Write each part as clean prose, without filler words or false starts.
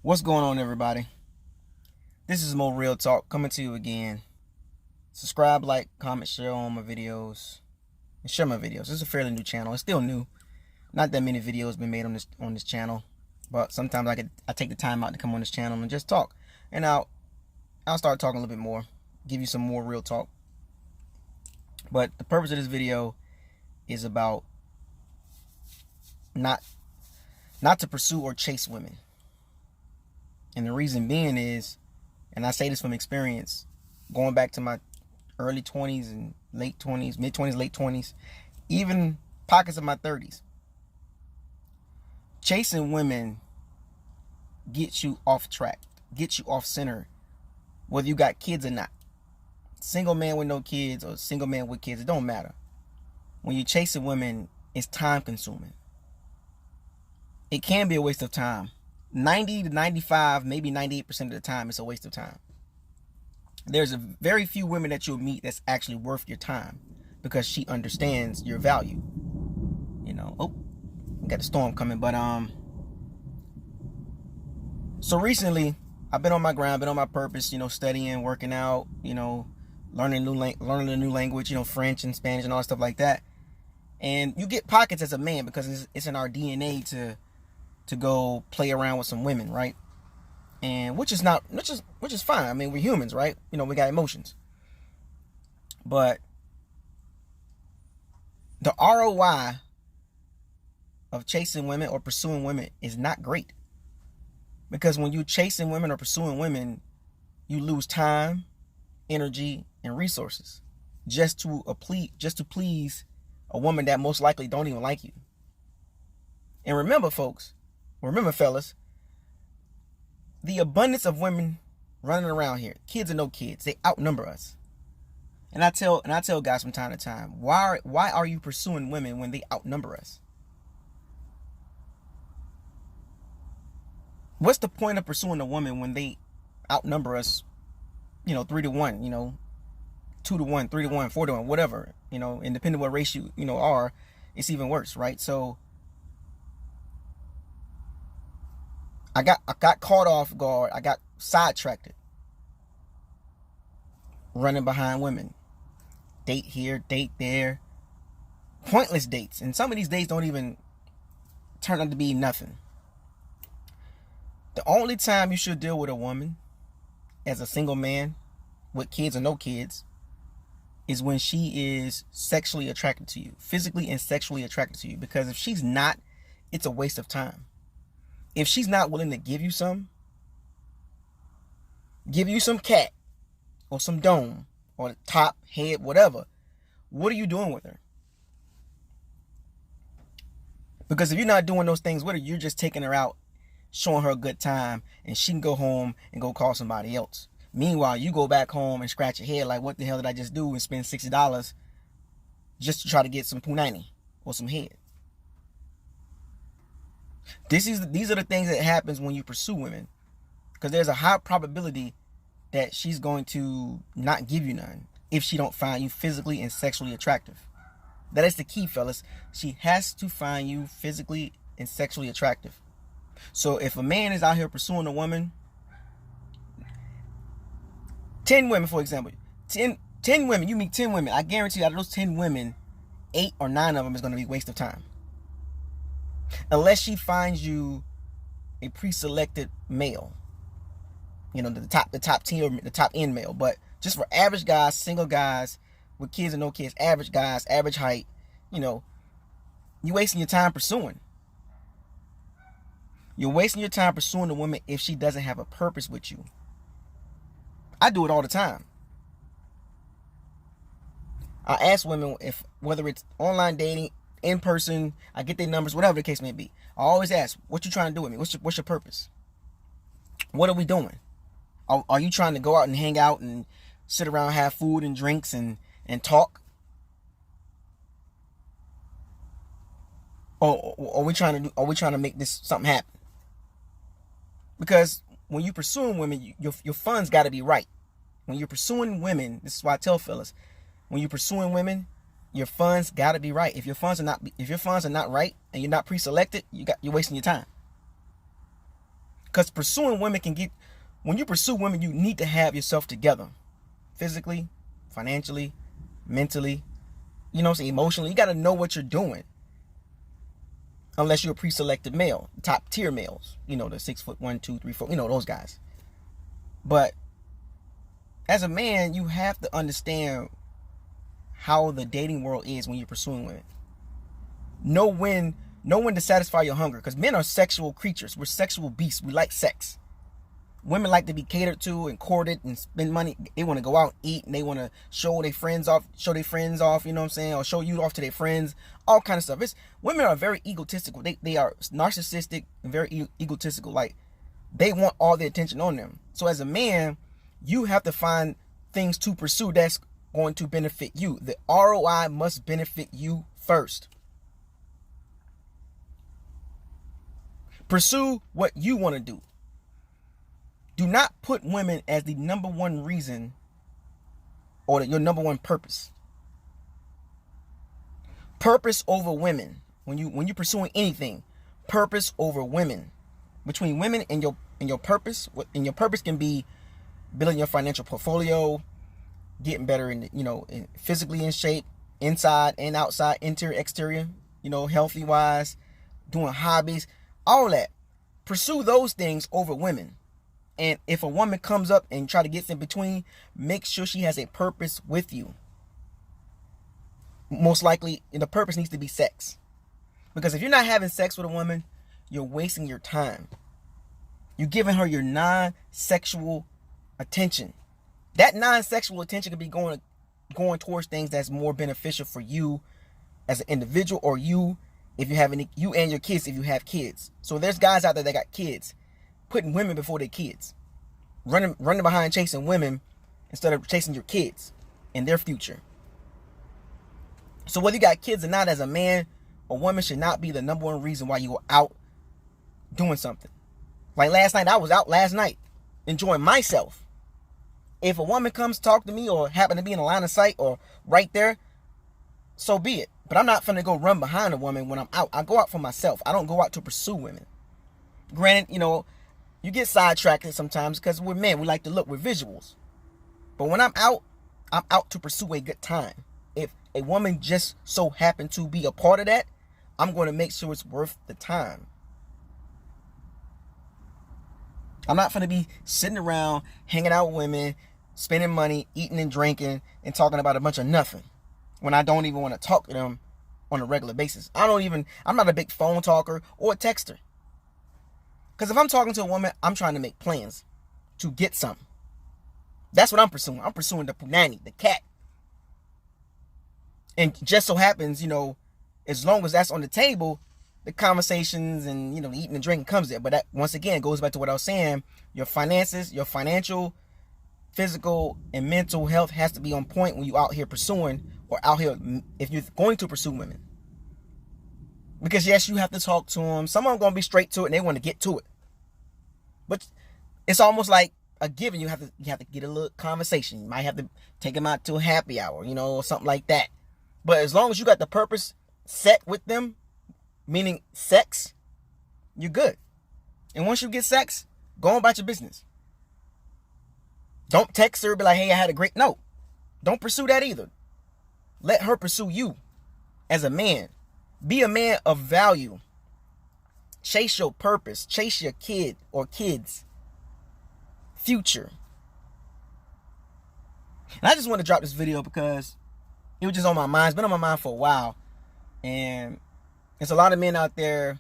What's going on, everybody? This is Mo Real Talk coming to you again. Subscribe, like, comment, share on my videos, and share my videos. This is a fairly new channel. It's still new. Not that many videos been made on this channel, but sometimes I take the time out to come on this channel and just talk. And I'll start talking a little bit more, give you some more real talk. But the purpose of this video is about not to pursue or chase women. And the reason being is, and I say this from experience, going back to my early 20s and late 20s, mid 20s, late 20s, even pockets of my 30s. Chasing women gets you off track, gets you off center, whether you got kids or not. Single man with no kids or single man with kids, it don't matter. When you're chasing women, it's time consuming. It can be a waste of time. 90 to 95, maybe 98% of the time, it's a waste of time. There's a very few women that you'll meet that's actually worth your time because she understands your value. Oh, got the storm coming, but so recently I've been on my grind, been on my purpose, studying, working out, learning a new language, French and Spanish and all that stuff like that. And you get pockets as a man because it's in our DNA to go play around with some women, right? And which is fine. I mean, we're humans, right? We got emotions. But the ROI of chasing women or pursuing women is not great. Because when you're chasing women or pursuing women, you lose time, energy, and resources just to please a woman that most likely don't even like you. And remember, fellas, the abundance of women running around here, kids and no kids, they outnumber us. And I tell guys from time to time, why are you pursuing women when they outnumber us? What's the point of pursuing a woman when they outnumber us, 3-1, 2-1, 3-1, 4-1, whatever, and depending what race you are, it's even worse, right? So I got caught off guard. I got sidetracked. Running behind women. Date here, date there. Pointless dates. And some of these dates don't even turn out to be nothing. The only time you should deal with a woman as a single man with kids or no kids is when she is sexually attracted to you. Physically and sexually attracted to you. Because if she's not, it's a waste of time. If she's not willing to give you some cat or some dome or the top, head, whatever, what are you doing with her? Because if you're not doing those things with her, you're just taking her out, showing her a good time, and she can go home and go call somebody else. Meanwhile, you go back home and scratch your head like, what the hell did I just do, and spend $60 just to try to get some punani or some head. These are the things that happens when you pursue women, because there's a high probability that she's going to not give you none if she don't find you physically and sexually attractive. That is the key, fellas. She has to find you physically and sexually attractive. So if a man is out here pursuing a woman, 10 women, for example, 10 women, you meet 10 women, I guarantee you out of those 10 women, 8 or 9 of them is going to be a waste of time. Unless she finds you a pre-selected male, the top 10 or the top end male. But just for average guys, single guys with kids and no kids, average guys, average height, you wasting your time pursuing. You're wasting your time pursuing a woman if she doesn't have a purpose with you. I do it all the time. I ask women whether it's online dating, in person, I get their numbers, whatever the case may be. I always ask, what you trying to do with me? What's your purpose? What are we doing? Are you trying to go out and hang out and sit around, have food and drinks and talk? Or are we trying to make this something happen? Because when you're pursuing women, your funds got to be right. When you're pursuing women, this is why I tell fellas, when you're pursuing women, your funds got to be right. If your funds are not right and you're not pre-selected, you're wasting your time. Because pursuing women when you pursue women, you need to have yourself together. Physically, financially, mentally, emotionally. You got to know what you're doing. Unless you're a pre-selected male, top tier males, the 6'1", 2, 3, 4, those guys. But as a man, you have to understand how the dating world is when you're pursuing women. Know when to satisfy your hunger, because men are sexual creatures. We're sexual beasts. We like sex. Women like to be catered to and courted and spend money. They want to go out and eat, and they want to show their friends off, you know what I'm saying, or show you off to their friends, all kind of stuff. Women are very egotistical. They are narcissistic and very egotistical. Like, they want all the attention on them. So as a man, you have to find things to pursue that's going to benefit you. The ROI must benefit you first. Pursue what you want to do. Do not put women as the number one reason or your number one purpose. Purpose over women. When you're pursuing anything, purpose over women. Between women and your purpose, and your purpose can be building your financial portfolio, getting better physically in shape, inside and outside, interior, exterior, healthy wise, doing hobbies, all that. Pursue those things over women. And if a woman comes up and try to get in between, make sure she has a purpose with you. Most likely, the purpose needs to be sex. Because if you're not having sex with a woman, you're wasting your time. You're giving her your non-sexual attention. That non-sexual attention could be going towards things that's more beneficial for you as an individual, or you and your kids if you have kids. So there's guys out there that got kids, putting women before their kids, running behind chasing women instead of chasing your kids and their future. So whether you got kids or not, as a man, a woman should not be the number one reason why you are out doing something. Like last night, I was out enjoying myself. If a woman comes talk to me or happen to be in a line of sight or right there, so be it. But I'm not finna go run behind a woman when I'm out. I go out for myself. I don't go out to pursue women. Granted, you get sidetracked sometimes because we're men. We like to look with visuals. But when I'm out to pursue a good time. If a woman just so happened to be a part of that, I'm going to make sure it's worth the time. I'm not going to be sitting around, hanging out with women, spending money, eating and drinking, and talking about a bunch of nothing when I don't even want to talk to them on a regular basis. I'm not a big phone talker or a texter. Because if I'm talking to a woman, I'm trying to make plans to get something. That's what I'm pursuing. I'm pursuing the punani, the cat. And just so happens, as long as that's on the table, the conversations and, the eating and drinking comes there. But that, once again, goes back to what I was saying. Your finances, your financial, physical, and mental health has to be on point when you out here pursuing, or out here if you're going to pursue women. Because yes, you have to talk to them. Some of them going to be straight to it and they want to get to it. But it's almost like a given. You have to get a little conversation. You might have to take them out to a happy hour, or something like that. But as long as you got the purpose set with them, meaning sex, you're good. And once you get sex, go on about your business. Don't text her, be like, hey, I had a great... No. Don't pursue that either. Let her pursue you as a man. Be a man of value. Chase your purpose. Chase your kid or kids' future. And I just want to drop this video because it was just on my mind. It's been on my mind for a while. And there's a lot of men out there,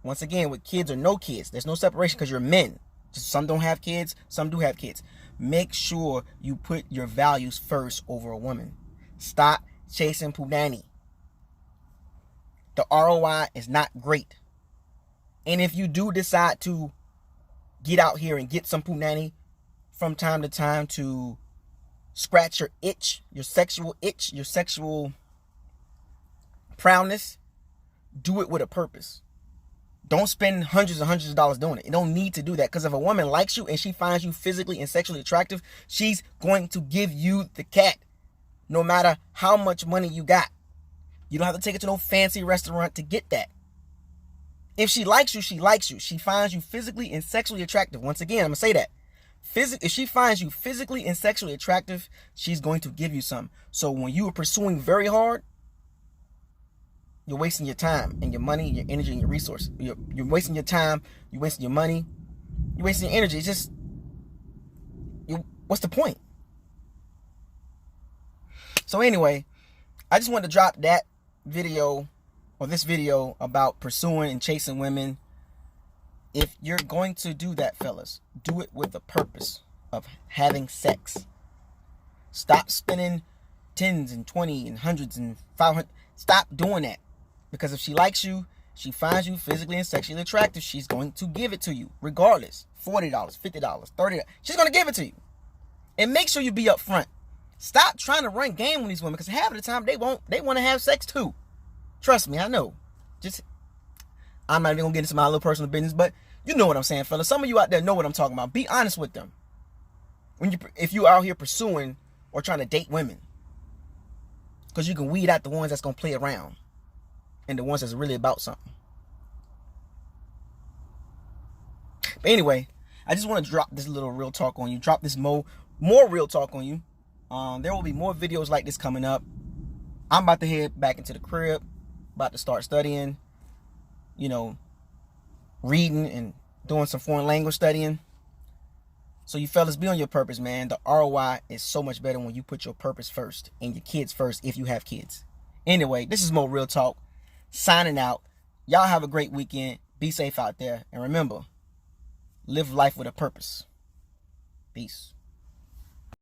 once again, with kids or no kids. There's no separation because you're men. Some don't have kids. Some do have kids. Make sure you put your values first over a woman. Stop chasing punani. The ROI is not great. And if you do decide to get out here and get some punani from time to time to scratch your itch, your sexual proudness, do it with a purpose. Don't spend hundreds and hundreds of dollars doing it. You don't need to do that. Because if a woman likes you and she finds you physically and sexually attractive, she's going to give you the cat. No matter how much money you got. You don't have to take it to no fancy restaurant to get that. If she likes you, she likes you. She finds you physically and sexually attractive. Once again, I'm going to say that. If she finds you physically and sexually attractive, she's going to give you some. So when you are pursuing very hard, you're wasting your time and your money, your energy, and your resources. You're wasting your time, you're wasting your money, you're wasting your energy. It's just, what's the point? So anyway, I just wanted to drop that video, or this video, about pursuing and chasing women. If you're going to do that, fellas, do it with the purpose of having sex. Stop spending tens and 20 and hundreds and 500. Stop doing that. Because if she likes you, she finds you physically and sexually attractive, she's going to give it to you regardless. $40, $50, $30. She's going to give it to you. And make sure you be upfront. Stop trying to run game with these women, because half of the time they want to have sex too. Trust me, I know. I'm not even going to get into my little personal business, but you know what I'm saying, fellas. Some of you out there know what I'm talking about. Be honest with them. If you out here pursuing or trying to date women. Because you can weed out the ones that's going to play around. And the ones that's really about something. But anyway, I just want to drop this little real talk on you. Drop this more real talk on you. There will be more videos like this coming up. I'm about to head back into the crib. About to start studying. Reading and doing some foreign language studying. So you fellas, be on your purpose, man. The ROI is so much better when you put your purpose first and your kids first, if you have kids. Anyway, this is more real talk. Signing out. Y'all have a great weekend. Be safe out there. And remember, live life with a purpose. Peace.